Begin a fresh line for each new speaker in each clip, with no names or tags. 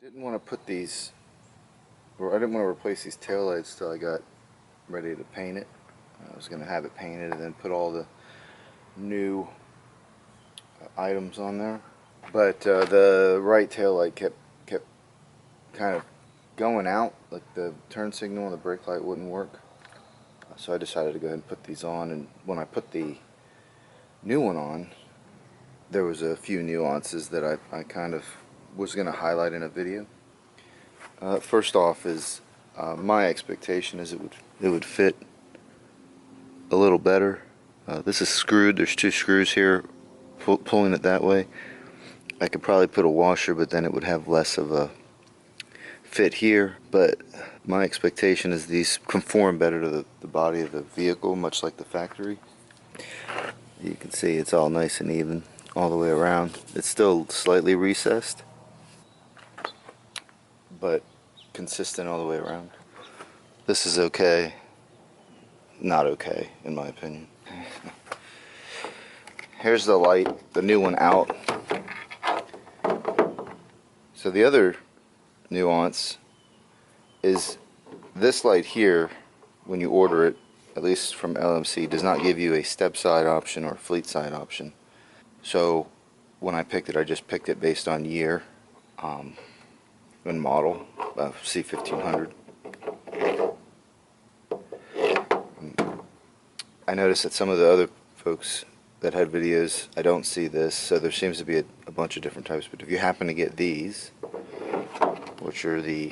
Didn't want to put these, or I didn't want to replace these taillights till I got ready to paint it. I was going to have it painted and then put all the new items on there. But the right taillight kept kind of going out, like the turn signal and the brake light wouldn't work. So I decided to go ahead and put these on, and when I put the new one on, there was a few nuances that I kind of was going to highlight in a video. First off is my expectation is it would fit a little better. This is screwed. There's two screws here pulling it that way. I could probably put a washer, but then it would have less of a fit here. But my expectation is these conform better to the body of the vehicle, much like the factory. You can see it's all nice and even all the way around. It's still slightly recessed, but consistent all the way around. This is okay, not okay in my opinion. Here's the light, the new one out. So the other nuance is this light here, when you order it, at least from LMC, does not give you a step side option or fleet side option. So when I picked it, I just picked it based on year and model, C1500. I noticed that some of the other folks that had videos, I don't see this, so there seems to be a bunch of different types. But if you happen to get these, which are the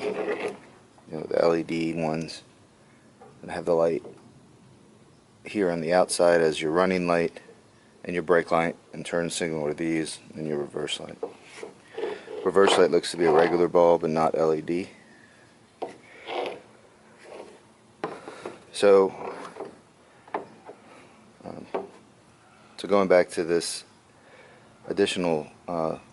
the LED ones that have the light here on the outside as your running light and your brake light and turn signal are these, and your reverse light. Reverse light looks to be a regular bulb and not LED. So going back to this additional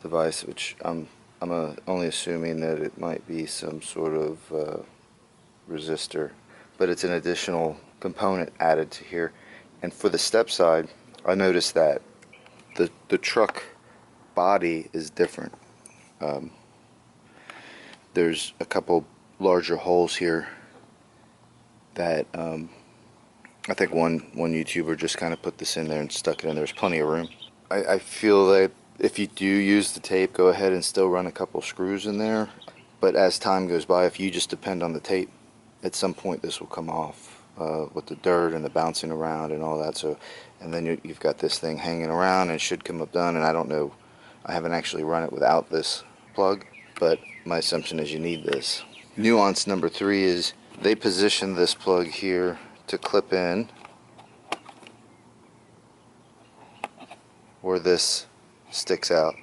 device, which I'm only assuming that it might be some sort of resistor, but it's an additional component added to here. And for the step side, I noticed that the truck body is different. There's a couple larger holes here that I think one YouTuber just kind of put this in there and stuck it in. There's plenty of room. I feel that if you do use the tape, go ahead and still run a couple screws in there. But as time goes by, if you just depend on the tape, at some point this will come off with the dirt and the bouncing around and all that. So, and then you've got this thing hanging around and it should come up done. And I don't know, I haven't actually run it without this plug, but my assumption is you need this. Nuance number 3 is they position this plug here to clip in where this sticks out.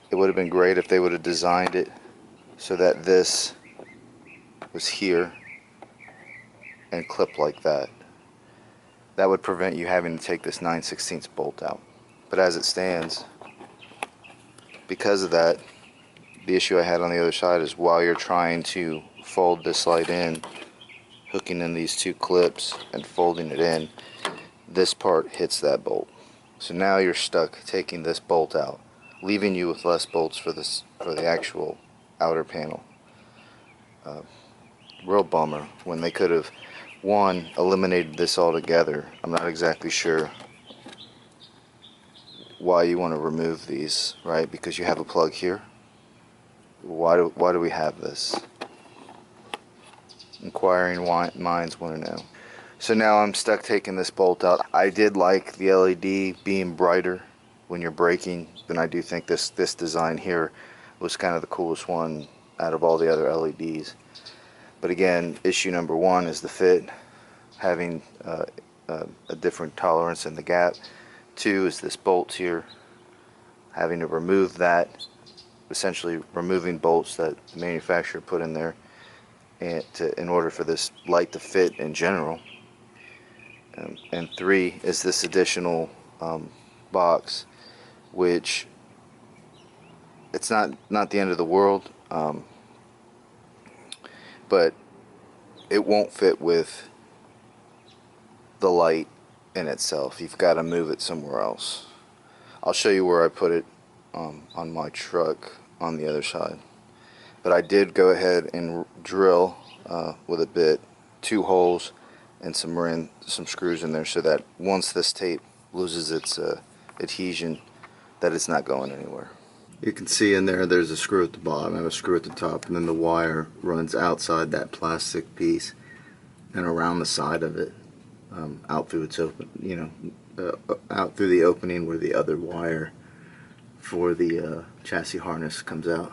It would have been great if they would have designed it so that this was here and clip like that. That would prevent you having to take this 9/16 bolt out. But as it stands, because of that, the issue I had on the other side is while you're trying to fold this light in, hooking in these two clips and folding it in, this part hits that bolt. So now you're stuck taking this bolt out, leaving you with less bolts for the actual outer panel. Real bummer when they could have, one, eliminated this altogether. I'm not exactly sure why you want to remove these, right? Because you have a plug here. Why do we have this? Inquiring minds want to know. So now I'm stuck taking this bolt out. I did like the LED being brighter when you're braking, and I do think this design here was kind of the coolest one out of all the other LEDs. But again, issue number 1 is the fit, having a different tolerance in the gap. 2 is this bolt here, having to remove that, essentially removing bolts that the manufacturer put in there in order for this light to fit in general. And 3 is this additional box, which it's not the end of the world, but it won't fit with the light in itself. You've got to move it somewhere else. I'll show you where I put it on my truck on the other side. but I did go ahead and drill with a bit 2 holes and some screws in there, so that once this tape loses its adhesion, that it's not going anywhere. You can see in there there's a screw at the bottom and a screw at the top, and then the wire runs outside that plastic piece and around the side of it, out through its open, out through the opening where the other wire for the chassis harness comes out.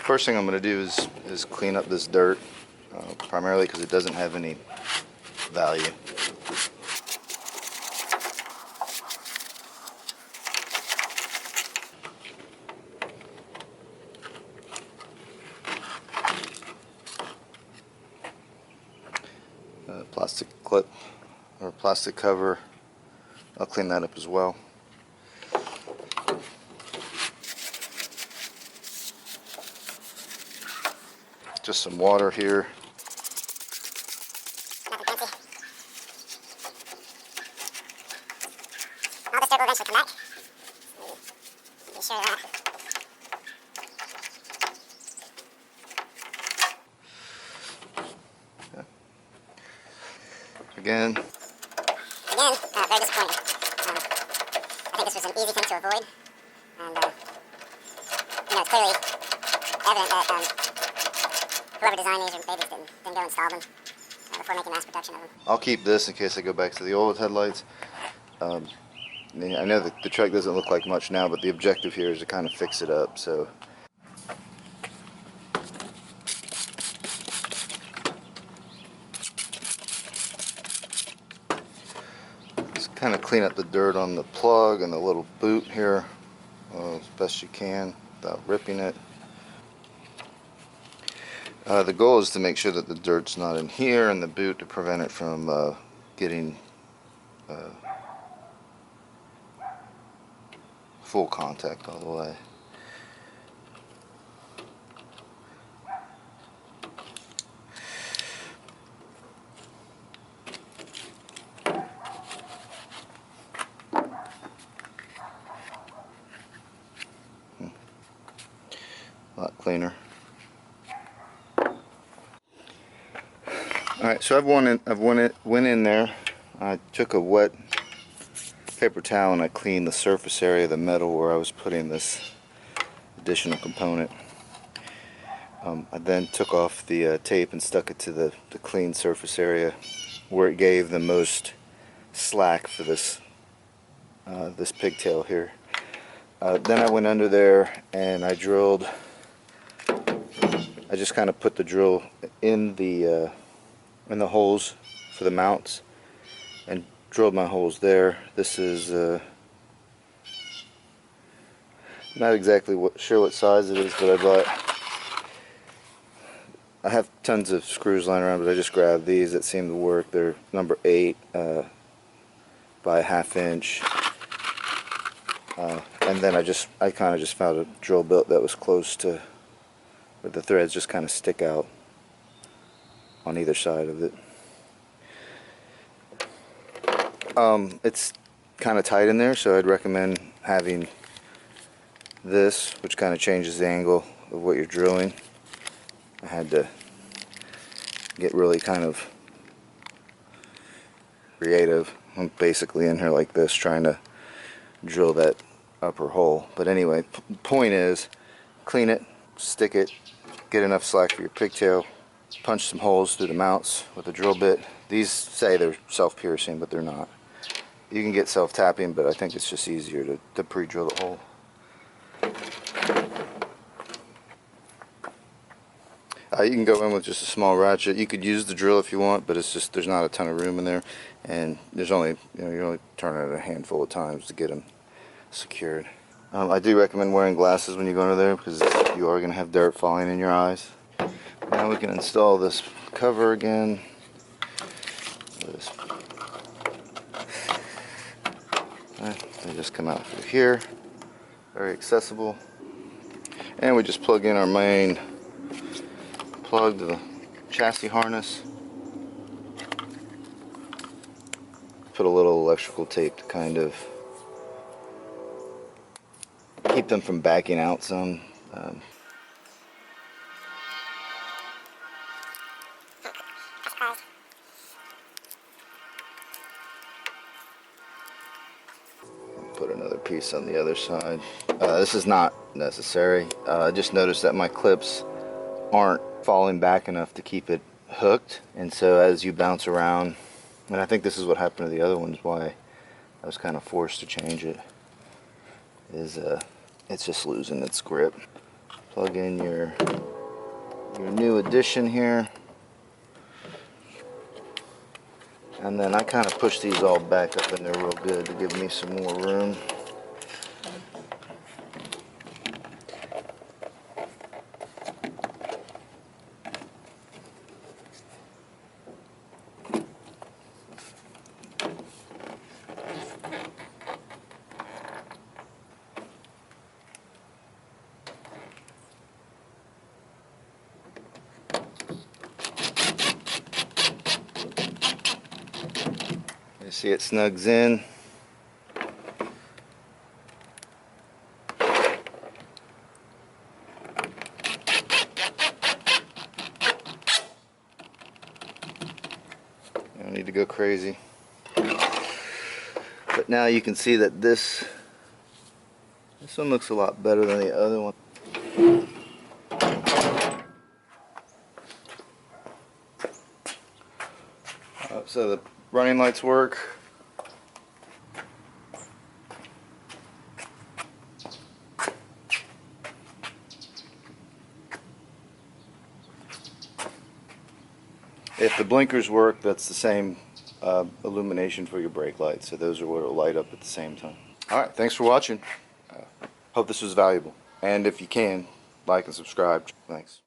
First thing I'm going to do is clean up this dirt, primarily because it doesn't have any value. Plastic clip or plastic cover, I'll clean that up as well. Just some water here.
All this dirt will eventually come back. Be sure of that.
Yeah. Again,
very disappointing. I think this was an easy thing to avoid, and it's clearly evident that whoever designed these, they just didn't go install them before making mass production of them.
I'll keep this in case I go back to the old headlights. I know that the truck doesn't look like much now, but the objective here is to kind of fix it up. So just kind of clean up the dirt on the plug and the little boot here as best you can without ripping it. The goal is to make sure that the dirt's not in here and the boot, to prevent it from getting full contact all the way. A lot cleaner. Alright, so I've went in there. I took a wet paper towel and I cleaned the surface area of the metal where I was putting this additional component. I then took off the tape and stuck it to the clean surface area where it gave the most slack for this this pigtail here. Then I went under there and I drilled. I just kind of put the drill in the holes for the mounts and drilled my holes there. This is not exactly sure what size it is, but I have tons of screws lying around, but I just grabbed these that seem to work. They're number 8 by 1/2 inch, and then I kind of just found a drill bit that was close to where the threads just kind of stick out on either side of it. It's kind of tight in there, so I'd recommend having this, which kind of changes the angle of what you're drilling. I had to get really kind of creative. I'm basically in here like this trying to drill that upper hole. But anyway, point is, clean it, stick it, get enough slack for your pigtail, punch some holes through the mounts with a drill bit. These say they're self-piercing, but they're not. You can get self-tapping, but I think it's just easier to pre-drill the hole. You can go in with just a small ratchet. You could use the drill if you want, but it's just there's not a ton of room in there, and there's only you only turn it a handful of times to get them secured. I do recommend wearing glasses when you go into there because you are going to have dirt falling in your eyes. Now we can install this cover again. They just come out through here, very accessible, and we just plug in our main plug to the chassis harness. Put a little electrical tape to kind of keep them from backing out some. Put another piece on the other side. This is not necessary. I just noticed that my clips aren't falling back enough to keep it hooked, and so as you bounce around, and I think this is what happened to the other ones, why I was kind of forced to change it, is it's just losing its grip. Plug in your new addition here, and then I kind of push these all back up in there real good to give me some more room. You see it snugs in. You don't need to go crazy. But now you can see that this one looks a lot better than the other one. So the running lights work. If the blinkers work, that's the same illumination for your brake lights. So those are what will light up at the same time. Alright, thanks for watching. Hope this was valuable. And if you can, like and subscribe. Thanks.